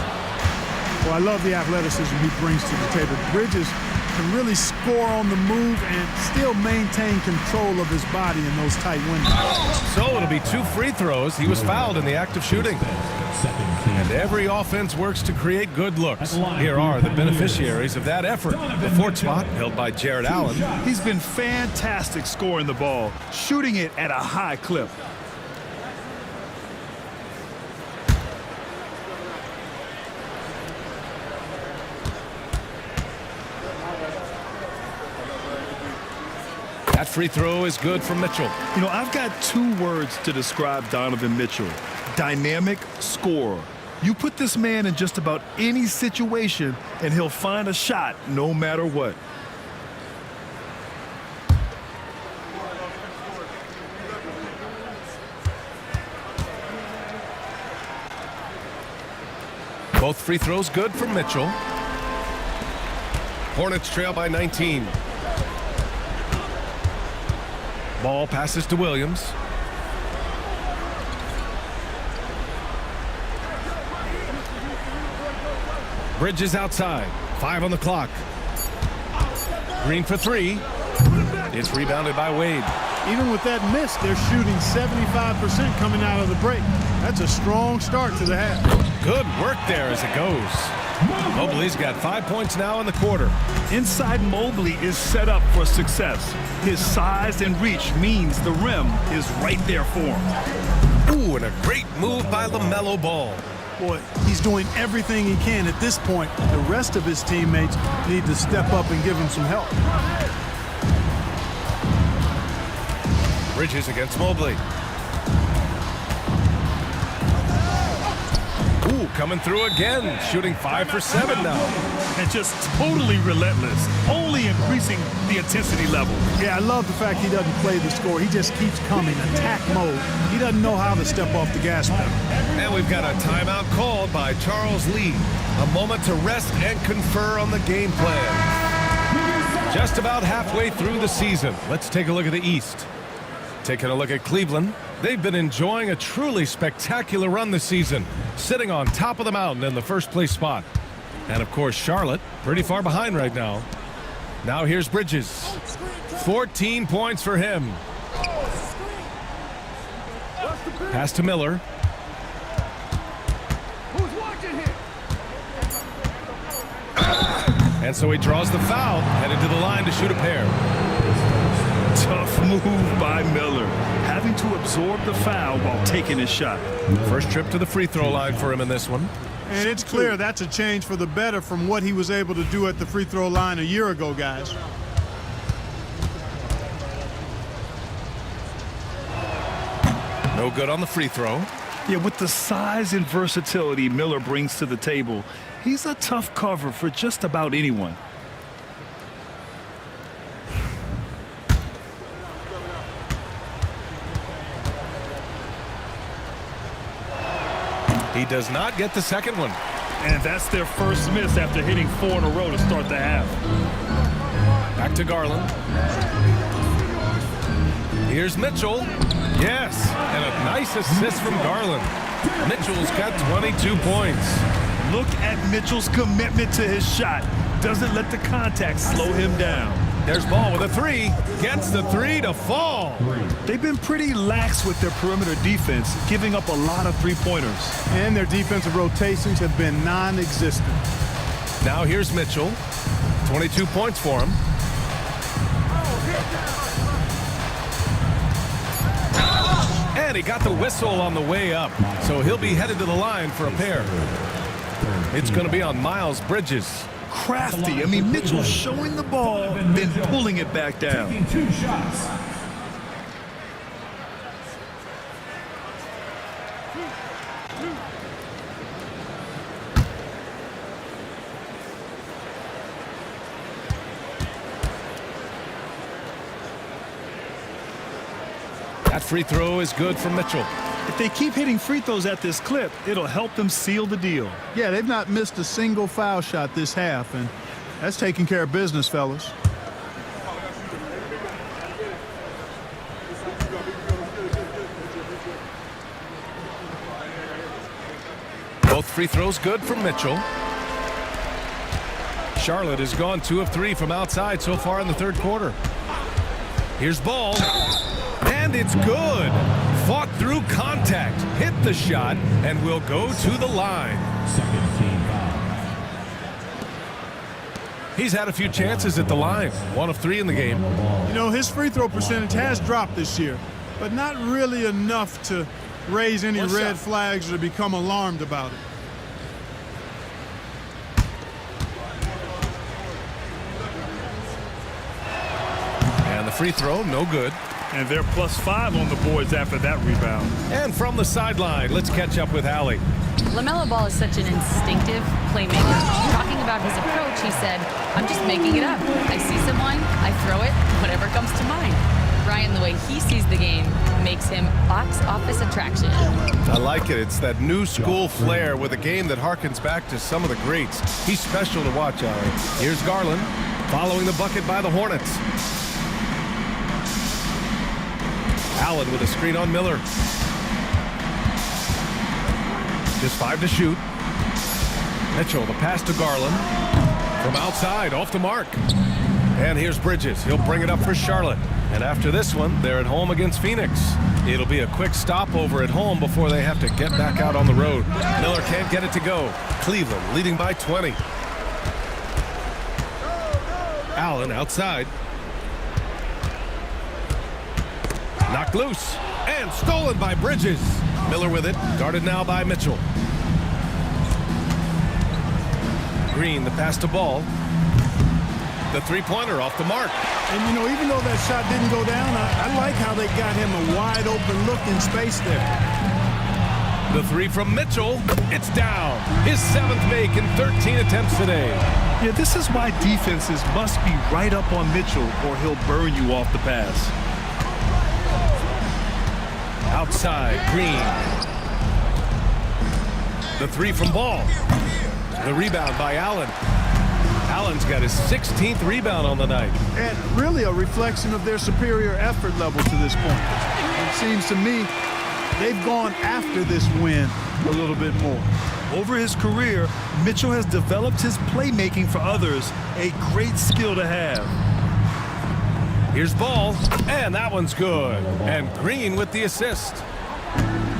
Well, I love the athleticism he brings to the table. Bridges can really score on the move and still maintain control of his body in those tight windows. So it'll be 2 free throws. He was fouled in the act of shooting. And every offense works to create good looks. Here are the beneficiaries of that effort. The 4th spot held by Jared Allen. He's been fantastic scoring the ball, shooting it at a high clip. That free throw is good from Mitchell. You know, I've got 2 words to describe Donovan Mitchell. Dynamic scorer. You put this man in just about any situation, and he'll find a shot no matter what. Both free throws good from Mitchell. Hornets trail by 19. Ball passes to Williams. Bridges outside. 5 on the clock. Green for 3. It's rebounded by Wade. Even with that miss, they're shooting 75% coming out of the break. That's a strong start to the half. Good work there as it goes. Mobley's got 5 points now in the quarter. Inside Mobley is set up for success. His size and reach means the rim is right there for him. Ooh, and a great move by LaMelo Ball. Boy, he's doing everything he can at this point. The rest of his teammates need to step up and give him some help. Bridges against Mobley. Ooh, coming through again. Shooting 5 for 7 now. And just totally relentless, only increasing the intensity level. Yeah, I love the fact he doesn't play the score. He just keeps coming, attack mode. He doesn't know how to step off the gas pedal. And we've got a timeout called by Charles Lee. A moment to rest and confer on the game plan. Just about halfway through the season. Let's take a look at the East. Taking a look at Cleveland. They've been enjoying a truly spectacular run this season, sitting on top of the mountain in the first place spot. And of course, Charlotte, pretty far behind right now. Now here's Bridges. 14 points for him. Pass to Miller. And so he draws the foul, headed to the line to shoot a pair. Tough move by Miller, having to absorb the foul while taking his shot. First trip to the free throw line for him in this one. And it's clear that's a change for the better from what he was able to do at the free throw line a year ago, guys. No good on the free throw. Yeah, with the size and versatility Miller brings to the table, he's a tough cover for just about anyone. He does not get the second one. And that's their first miss after hitting 4 in a row to start the half. Back to Garland. Here's Mitchell. Yes, and a nice assist from Garland. Mitchell's got 22 points. Look at Mitchell's commitment to his shot. Doesn't let the contact slow him down. There's Ball with a three. Gets the three to fall. They've been pretty lax with their perimeter defense, giving up a lot of three-pointers. And their defensive rotations have been non-existent. Now here's Mitchell. 22 points for him. And he got the whistle on the way up, so he'll be headed to the line for a pair. It's going to be on Miles Bridges. Crafty. I mean, Mitchell showing the ball, then pulling it back down. Taking 2 shots. That free throw is good for Mitchell. If they keep hitting free throws at this clip, it'll help them seal the deal. Yeah, they've not missed a single foul shot this half, and that's taking care of business, fellas. Both free throws good for Mitchell. Charlotte has gone 2 of 3 from outside so far in the third quarter. Here's Ball. And it's good. Fought through contact, hit the shot, and will go to the line. Second team foul. He's had a few chances at the line. 1 of 3 in the game. You know, his free throw percentage has dropped this year, but not really enough to raise any red flags or to become alarmed about it. And the free throw, no good. And they're +5 on the boards after that rebound. And from the sideline, let's catch up with Allie. LaMelo Ball is such an instinctive playmaker. Talking about his approach, he said, I'm just making it up. I see someone, I throw it, whatever comes to mind. Brian, the way he sees the game makes him box office attraction. I like it. It's that new school flair with a game that harkens back to some of the greats. He's special to watch, Allie. Here's Garland following the bucket by the Hornets. Allen with a screen on Miller. Just 5 to shoot. Mitchell, the pass to Garland. From outside, off the mark. And here's Bridges. He'll bring it up for Charlotte. And after this one, they're at home against Phoenix. It'll be a quick stopover at home before they have to get back out on the road. Miller can't get it to go. Cleveland leading by 20. Allen outside. Knocked loose and stolen by Bridges. Miller with it, guarded now by Mitchell. Green, the pass to Ball. The three-pointer off the mark. And, you know, even though that shot didn't go down, I like how they got him a wide-open look in space there. The three from Mitchell. It's down. His 7th make in 13 attempts today. Yeah, this is why defenses must be right up on Mitchell or he'll burn you off the pass. Outside, Green. The three from Ball. The rebound by Allen. Allen's got his 16th rebound on the night. And really a reflection of their superior effort level to this point. It seems to me they've gone after this win a little bit more. Over his career, Mitchell has developed his playmaking for others, a great skill to have. Here's Ball, and that one's good. And Green with the assist.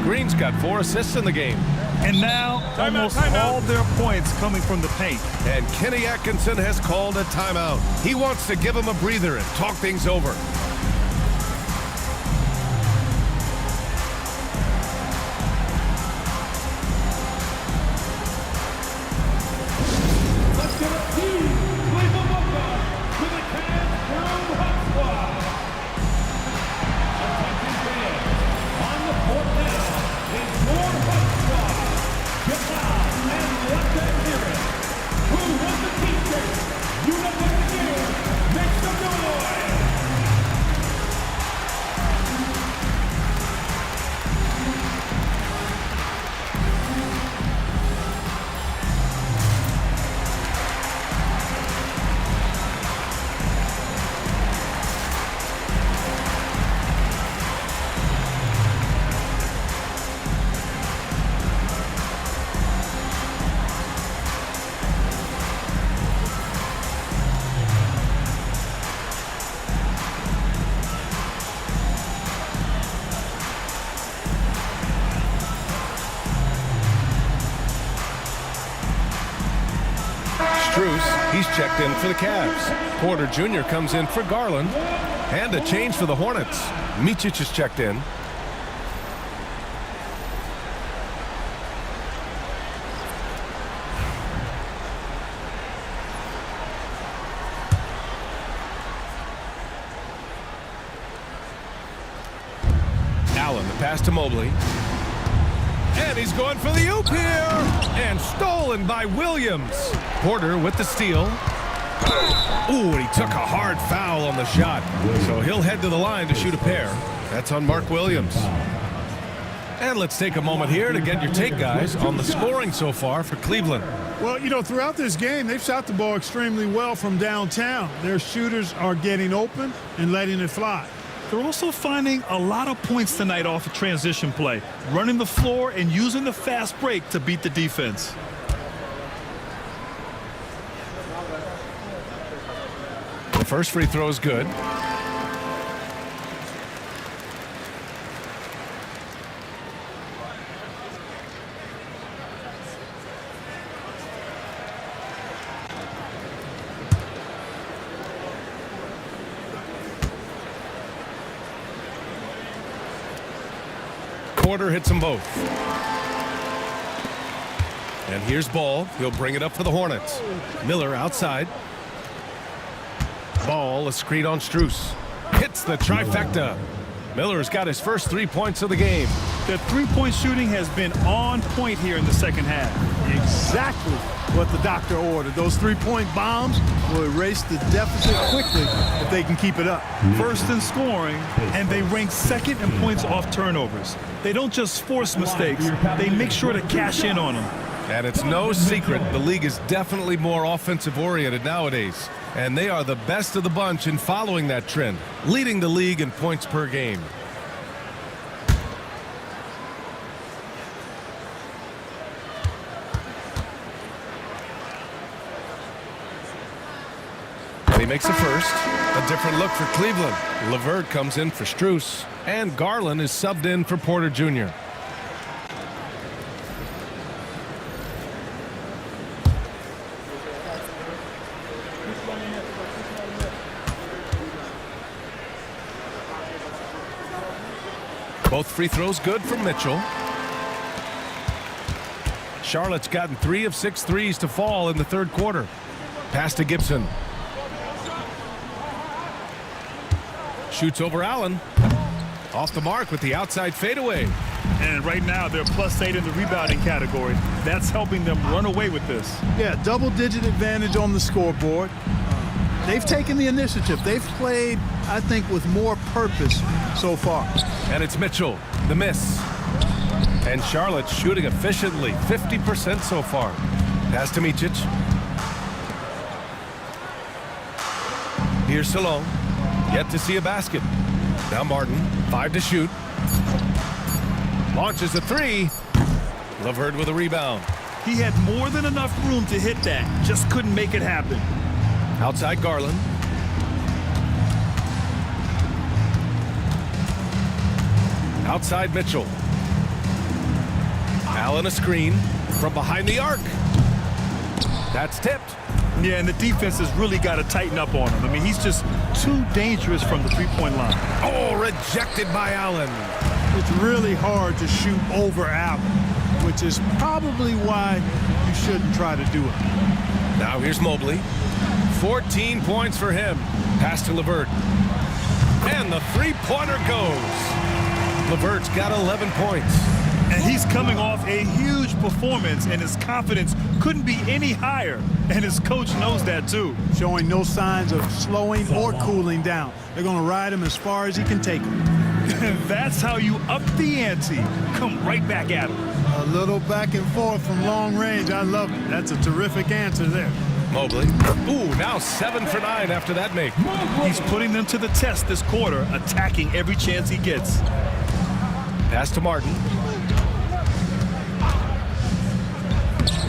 Green's got 4 assists in the game. And now, almost all their points coming from the paint. And Kenny Atkinson has called a timeout. He wants to give him a breather and talk things over. Let's give it to Cleveland welcome to the Cavs Crew Hot Squad. Attention fans, on the court now is your Hot Squad. Get loud and let them hear it. Who won the T-shirt? You know what to do. Make some noise. checked in for the Cavs. Porter Jr. comes in for Garland. And a change for the Hornets. Micic is checked in. Allen, the pass to Mobley. And he's going for the oop here. And stolen by Williams. Porter with the steal. Ooh, and he took a hard foul on the shot. So he'll head to the line to shoot a pair. That's on Mark Williams. And let's take a moment here to get your take, guys, on the scoring so far for Cleveland. Well, you know, throughout this game, they've shot the ball extremely well from downtown. Their shooters are getting open and letting it fly. They're also finding a lot of points tonight off of transition play, running the floor and using the fast break to beat the defense. The first free throw is good. Porter hits them both. And here's Ball. He'll bring it up for the Hornets. Miller outside. Ball, a screen on Strus. Hits the trifecta. Miller's got his first 3 points of the game. The three-point shooting has been on point here in the second half. Exactly what the doctor ordered. Those three-point bombs will erase the deficit quickly if they can keep it up. First in scoring, and they rank second in points off turnovers. They don't just force mistakes, they make sure to cash in on them. And it's no secret the league is definitely more offensive-oriented nowadays. And they are the best of the bunch in following that trend, leading the league in points per game. And he makes a first. A different look for Cleveland. LeVert comes in for Strus. And Garland is subbed in for Porter Jr. Both free throws good for Mitchell. Charlotte's gotten 3 of 6 threes to fall in the third quarter. Pass to Gibson. Shoots over Allen. Off the mark with the outside fadeaway. And right now they're +8 in the rebounding category. That's helping them run away with this. Yeah, double-digit advantage on the scoreboard. They've taken the initiative. They've played, I think, with more purpose so far. And it's Mitchell, the miss. And Charlotte shooting efficiently, 50% so far. Pass to Micic. Here's Salon. Yet to see a basket. Now Martin, 5 to shoot. Launches a 3. LeVert with a rebound. He had more than enough room to hit that. Just couldn't make it happen. Outside Garland. Outside Mitchell. Allen a screen from behind the arc. That's tipped. Yeah, and the defense has really got to tighten up on him. I mean, he's just too dangerous from the three-point line. Oh, rejected by Allen. It's really hard to shoot over Allen, which is probably why you shouldn't try to do it. Now here's Mobley. 14 points for him. Pass to LeVert. And the three-pointer goes. LeVert's got 11 points. And he's coming off a huge performance, and his confidence couldn't be any higher. And his coach knows that, too. Showing no signs of slowing or cooling down. They're going to ride him as far as he can take him. And that's how you up the ante. Come right back at him. A little back and forth from long range. I love it. That's a terrific answer there. Mobley. Ooh, now 7 for 9 after that make. He's putting them to the test this quarter, attacking every chance he gets. Pass to Martin.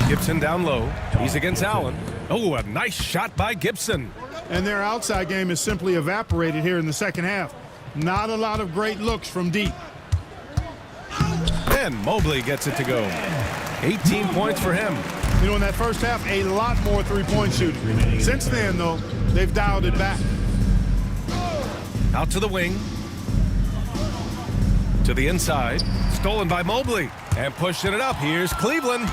Gibson down low. He's against Allen. Oh, a nice shot by Gibson. And their outside game has simply evaporated here in the second half. Not a lot of great looks from deep. And Mobley gets it to go. 18 points for him. You know, in that first half, a lot more three-point shooting. Since then, though, they've dialed it back. Out to the wing. To the inside. Stolen by Mobley. And pushing it up. Here's Cleveland.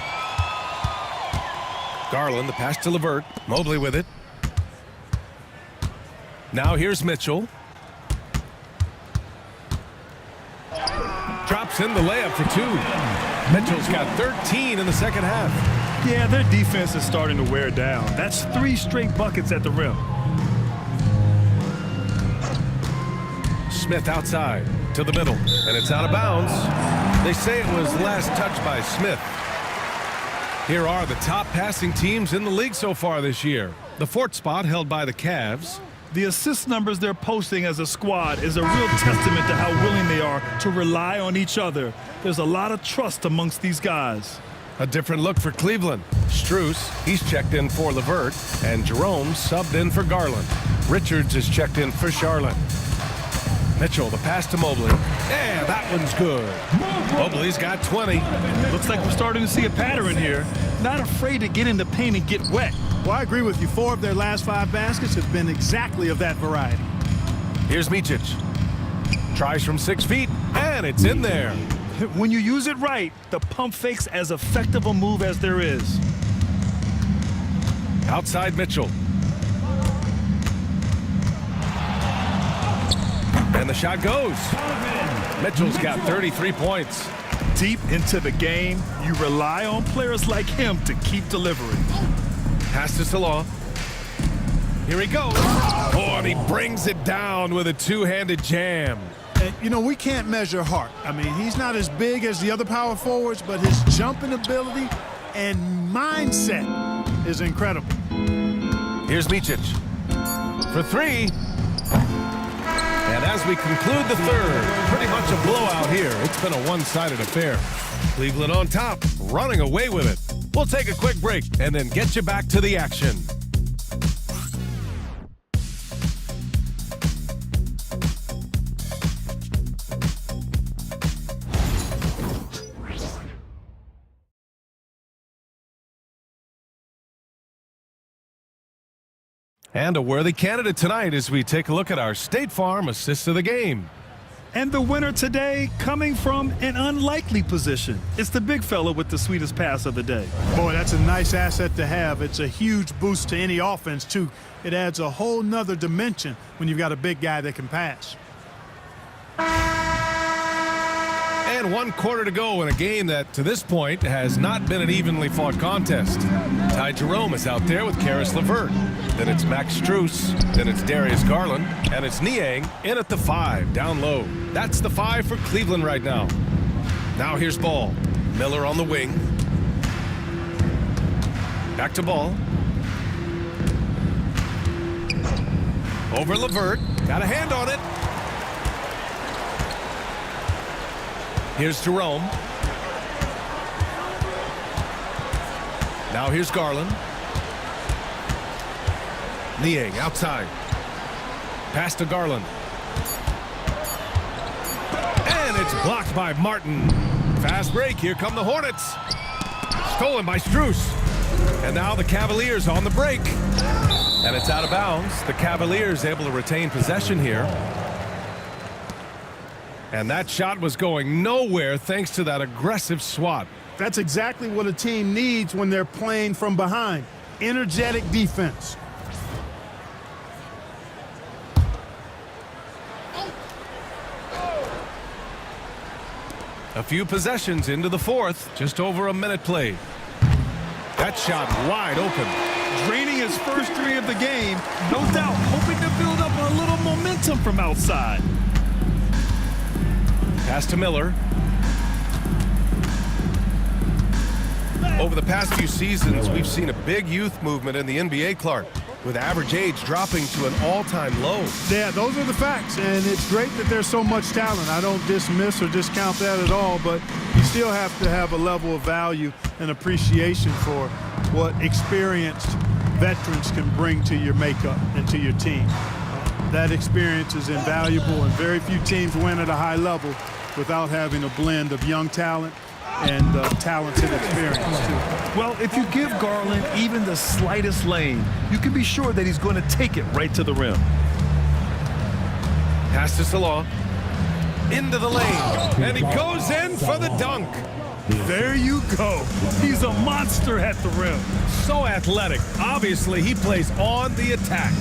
Garland, the pass to LeVert. Mobley with it. Now here's Mitchell. Drops in the layup for 2. Mitchell's got 13 in the second half. Yeah, their defense is starting to wear down. That's 3 straight buckets at the rim. Smith outside to the middle, and it's out of bounds. They say it was last touched by Smith. Here are the top passing teams in the league so far this year. The 4th spot held by the Cavs. The assist numbers they're posting as a squad is a real testament to how willing they are to rely on each other. There's a lot of trust amongst these guys. A different look for Cleveland. Strus, he's checked in for LeVert, and Jerome subbed in for Garland. Richards is checked in for Charlotte. Mitchell, the pass to Mobley. Yeah, that one's good. Mobley's got 20. Looks like we're starting to see a pattern here. Not afraid to get in the paint and get wet. Well, I agree with you. 4 of their last 5 baskets have been exactly of that variety. Here's Micic. Tries from 6 feet, and it's in there. When you use it right, the pump fake's as effective a move as there is. Outside Mitchell. And the shot goes. Mitchell's got 33 points. Deep into the game, you rely on players like him to keep delivering. Pass to Salah. Here he goes. Oh, and he brings it down with a 2-handed jam. And, you know, we can't measure heart. I mean, he's not as big as the other power forwards, but his jumping ability and mindset is incredible. Here's Micic for 3. And as we conclude the 3rd, pretty much a blowout here. It's been a one-sided affair. Cleveland on top, running away with it. We'll take a quick break and then get you back to the action. And a worthy candidate tonight as we take a look at our State Farm assist of the game. And the winner today coming from an unlikely position. It's the big fella with the sweetest pass of the day. Boy, that's a nice asset to have. It's a huge boost to any offense, too. It adds a whole nother dimension when you've got a big guy that can pass. And 1 quarter to go in a game that, to this point, has not been an evenly fought contest. Ty Jerome is out there with Karis LeVert. Then it's Max Strus. Then it's Darius Garland. And it's Niang in at the 5, down low. That's the 5 for Cleveland right now. Now here's Ball. Miller on the wing. Back to Ball. Over LeVert. Got a hand on it. Here's Jerome. Now here's Garland. Niang outside. Pass to Garland. And it's blocked by Martin. Fast break. Here come the Hornets. Stolen by Strus. And now the Cavaliers on the break. And it's out of bounds. The Cavaliers able to retain possession here. And that shot was going nowhere thanks to that aggressive swat. That's exactly what a team needs when they're playing from behind. Energetic defense. A few possessions into the 4th, just over a minute played. That shot wide open. Draining his first 3 of the game, no doubt hoping to build up a little momentum from outside. Pass to Miller. Over the past few seasons, we've seen a big youth movement in the NBA, Clark, with average age dropping to an all-time low. Yeah, those are the facts, and it's great that there's so much talent. I don't dismiss or discount that at all, but you still have to have a level of value and appreciation for what experienced veterans can bring to your makeup and to your team. That experience is invaluable, and very few teams win at a high level without having a blend of young talent and talented experience, too. Well, if you give Garland even the slightest lane, you can be sure that he's going to take it right to the rim. Pass to Salah. Into the lane. And he goes in for the dunk. There you go. He's a monster at the rim. So athletic. Obviously, he plays on the attack.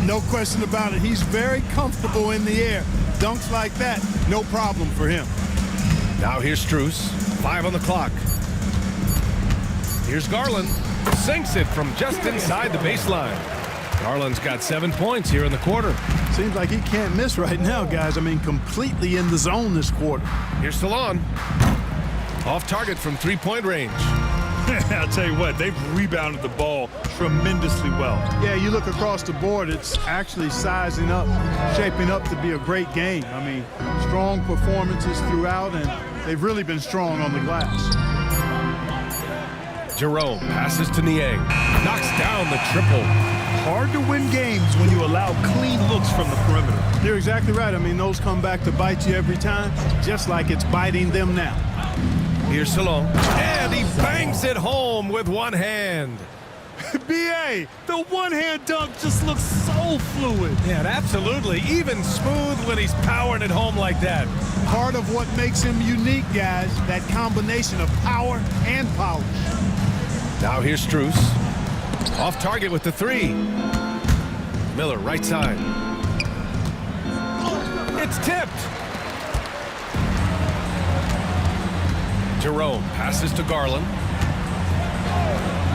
No question about it. He's very comfortable in the air. Dunks like that, no problem for him. Now here's Strus. 5 on the clock. Here's Garland. Sinks it from just inside the baseline. Garland's got 7 points here in the quarter. Seems like he can't miss right now, guys. I mean, completely in the zone this quarter. Here's Salon. Off target from three-point range. I'll tell you what, they've rebounded the ball tremendously well. Yeah, you look across the board, it's actually sizing up, shaping up to be a great game. I mean, strong performances throughout, and they've really been strong on the glass. Jerome passes to Niang. Knocks down the triple. Hard to win games when you allow clean looks from the perimeter. You're exactly right. I mean, those come back to bite you every time, just like it's biting them now. Here's Salon. And he bangs it home with one hand. B.A., the one-hand dunk just looks so fluid. Yeah, absolutely. Even smooth when he's powering it home like that. Part of what makes him unique, guys, that combination of power and polish. Now here's Strus. Off target with the three. Miller, right side. It's tipped. Jerome passes to Garland.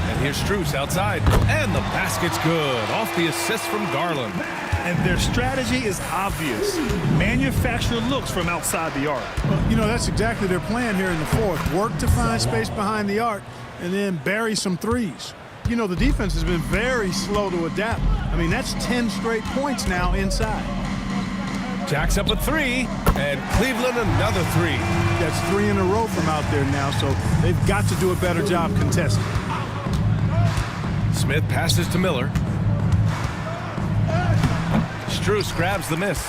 And here's Strus outside. And the basket's good. Off the assist from Garland. And their strategy is obvious. Manufacture looks from outside the arc. Well, you know, that's exactly their plan here in the fourth. Work to find space behind the arc and then bury some threes. You know, the defense has been very slow to adapt. I mean, that's 10 straight points now inside. Jacks up a three, and Cleveland another three. That's 3 in a row from out there now, so they've got to do a better job contesting. Smith passes to Miller. Strus grabs the miss.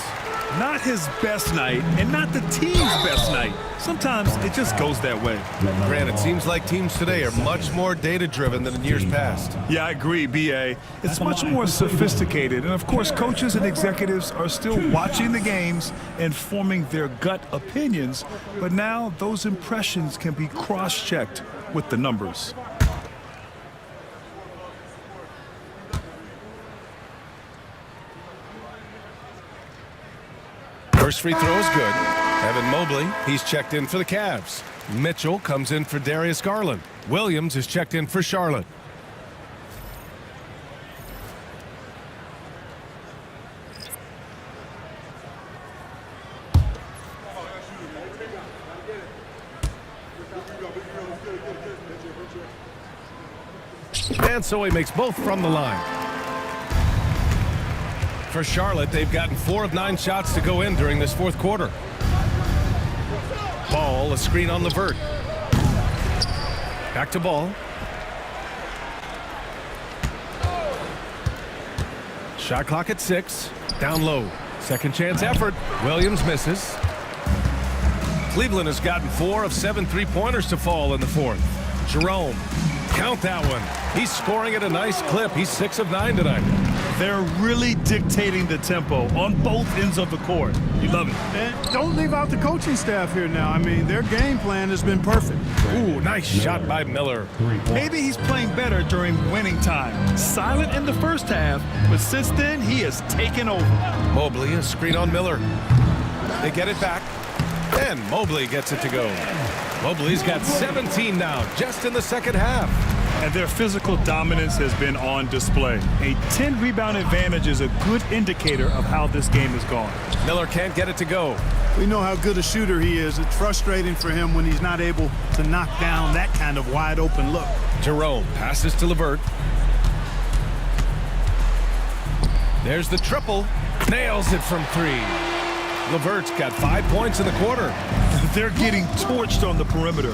Not his best night, and not the team's best night. Sometimes it just goes that way. Grant, it seems like teams today are much more data-driven than in years past. Yeah, I agree, B.A. It's much more sophisticated, and of course, coaches and executives are still watching the games and forming their gut opinions, but now those impressions can be cross-checked with the numbers. First free throw is good. Evan Mobley, he's checked in for the Cavs. Mitchell comes in for Darius Garland. Williams is checked in for Charlotte. And so he makes both from the line. For Charlotte, they've gotten 4 of 9 shots to go in during this fourth quarter. Ball, a screen on Levert. Back to Ball. Shot clock at 6. Down low. Second chance effort. Williams misses. Cleveland has gotten 4 of 7 three-pointers to fall in the fourth. Jerome. Count that one. He's scoring at a nice clip. He's 6 of 9 tonight. They're really dictating the tempo on both ends of the court. You love it. And don't leave out the coaching staff here now. I mean, their game plan has been perfect. Ooh, nice shot by Miller. Maybe he's playing better during winning time. Silent in the first half, but since then, he has taken over. Mobley, a screen on Miller. They get it back. And Mobley gets it to go. Mobley's got 17 now, just in the second half. And their physical dominance has been on display. A 10-rebound advantage is a good indicator of how this game has gone. Miller can't get it to go. We know how good a shooter he is. It's frustrating for him when he's not able to knock down that kind of wide-open look. Jerome passes to Levert. There's the triple. Nails it from 3. Levert's got 5 points in the quarter. They're getting torched on the perimeter.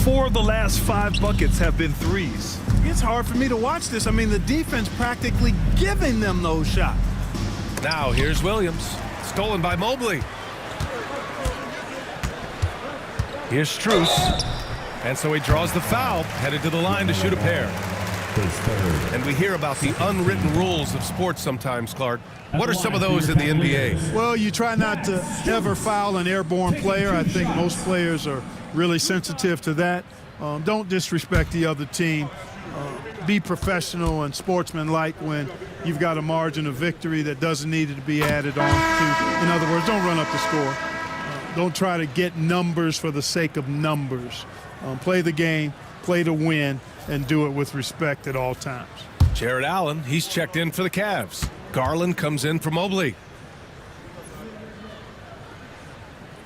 4 of the last 5 buckets have been threes. It's hard for me to watch this. I mean, the defense practically giving them those shots. Now here's Williams. Stolen by Mobley. Here's Strus. And so he draws the foul, headed to the line to shoot a pair. And we hear about the unwritten rules of sports sometimes, Clark. What are some of those in the NBA? Well, you try not to ever foul an airborne player. I think most players are really sensitive to that. Don't disrespect the other team. Be professional and sportsmanlike when you've got a margin of victory that doesn't need to be added on to. In other words, don't run up the score. Don't try to get numbers for the sake of numbers. Play the game, play to win, and do it with respect at all times. Jared Allen, he's checked in for the Cavs. Garland comes in for Mobley.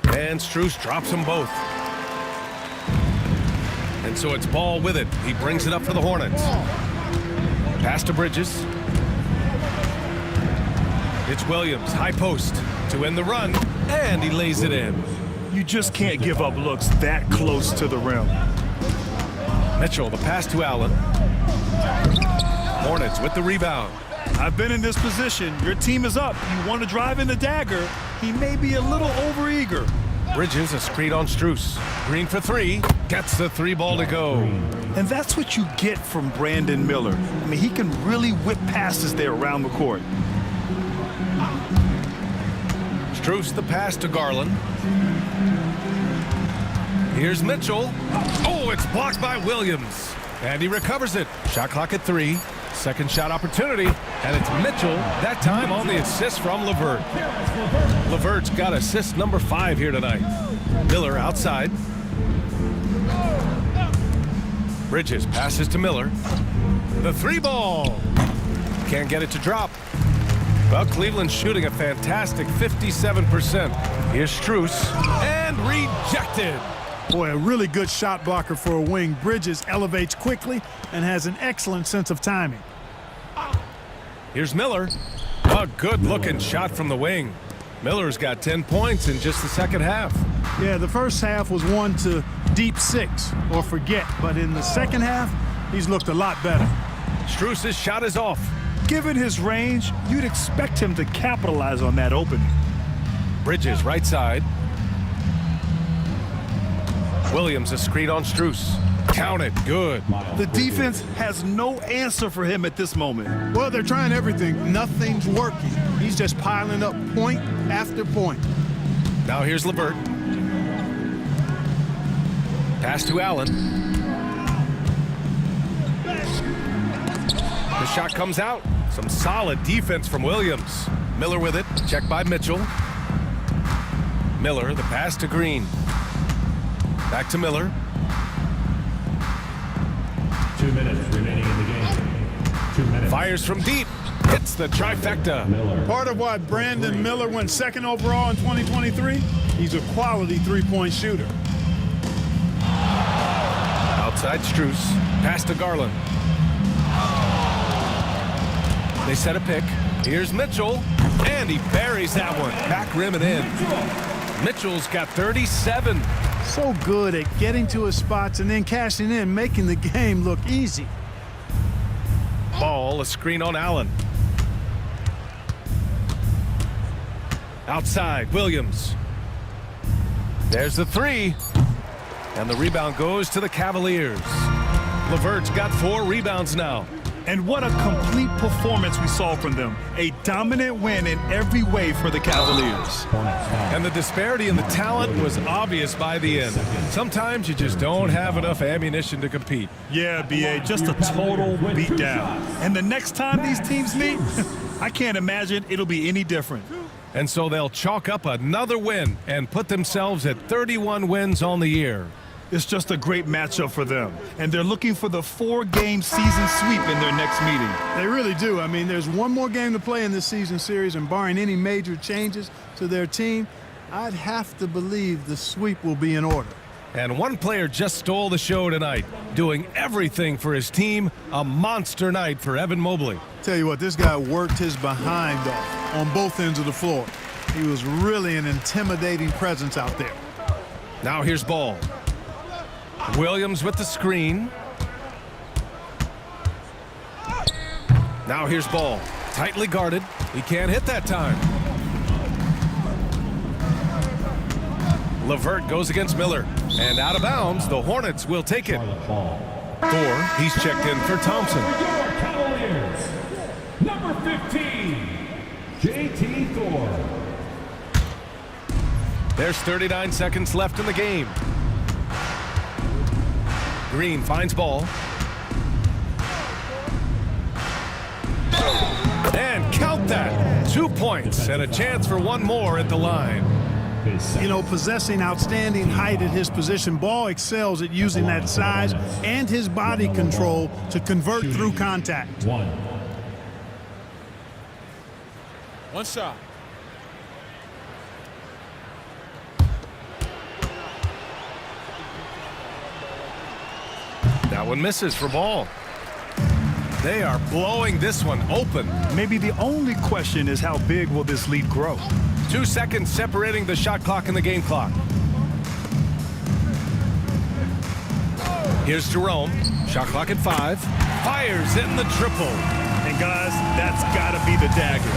And Strus drops them both. And so it's Ball with it. He brings it up for the Hornets. Pass to Bridges. It's Williams, high post to end the run, and he lays it in. You just can't give up looks that close to the rim. Mitchell, the pass to Allen. Hornets with the rebound. I've been in this position. Your team is up. You want to drive in the dagger. He may be a little overeager. Bridges, a screen on Strus. Green for three. Gets the three ball to go. And that's what you get from Brandon Miller. I mean, he can really whip passes there around the court. Strus, the pass to Garland. Here's Mitchell. Oh, it's blocked by Williams. And he recovers it. Shot clock at 3. Second shot opportunity. And it's Mitchell, that time on the assist from LeVert. LeVert's got assist number 5 here tonight. Miller outside. Bridges passes to Miller. The three ball. Can't get it to drop. Well, Cleveland's shooting a fantastic 57%. Here's Strus. And rejected. Boy, a really good shot blocker for a wing. Bridges elevates quickly and has an excellent sense of timing. Here's Miller. A good-looking shot from the wing. Miller's got 10 points in just the second half. Yeah, the first half was one to deep 6 or forget, but in the second half, he's looked a lot better. Strus's shot is off. Given his range, you'd expect him to capitalize on that opening. Bridges right side. Williams a screen on Strus. Count it. Good. The defense has no answer for him at this moment. Well, they're trying everything. Nothing's working. He's just piling up point after point. Now here's LeVert. Pass to Allen. The shot comes out. Some solid defense from Williams. Miller with it. Checked by Mitchell. Miller, the pass to Green. Back to Miller. 2 minutes remaining in the game. 2 minutes. Fires from deep. Hits the trifecta. Miller. Part of why Brandon Miller went 2nd overall in 2023, he's a quality three-point shooter. Outside Strus. Pass to Garland. They set a pick. Here's Mitchell. And he buries that one. Back rim and in. Mitchell's got 37. So good at getting to his spots and then cashing in, making the game look easy. Ball, a screen on Allen. Outside, Williams. There's the three. And the rebound goes to the Cavaliers. LeVert's got 4 rebounds now. And what a complete performance we saw from them. A dominant win in every way for the Cavaliers. And the disparity in the talent was obvious by the end. Sometimes you just don't have enough ammunition to compete. Yeah, B.A., just a total beatdown. And the next time these teams meet, I can't imagine it'll be any different. And so they'll chalk up another win and put themselves at 31 wins on the year. It's just a great matchup for them. And they're looking for the 4-game season sweep in their next meeting. They really do. I mean, there's one more game to play in this season series, and barring any major changes to their team, I'd have to believe the sweep will be in order. And one player just stole the show tonight, doing everything for his team. A monster night for Evan Mobley. Tell you what, this guy worked his behind off on both ends of the floor. He was really an intimidating presence out there. Now here's Ball. Williams with the screen. Now here's Ball. Tightly guarded. He can't hit that time. LeVert goes against Miller. And out of bounds, the Hornets will take it. Charlotte ball. Thor, he's checked in for Thompson. Your Cavaliers, number 15, J.T. Thor. There's 39 seconds left in the game. Green finds ball. And count that. 2 points and a chance for one more at the line. You know, possessing outstanding height at his position, Ball excels at using that size and his body control to convert through contact. One shot. That one misses for Ball. They are blowing this one open. Maybe the only question is how big will this lead grow? 2 seconds separating the shot clock and the game clock. Here's Jerome. Shot clock at 5. Fires in the triple. And guys, that's got to be the dagger.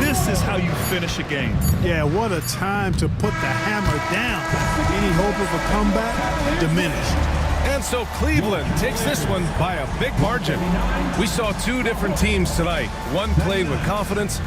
This is how you finish a game. Yeah, what a time to put the hammer down. Any hope of a comeback? Diminished. And so Cleveland takes this one by a big margin. We saw two different teams tonight. One played with confidence.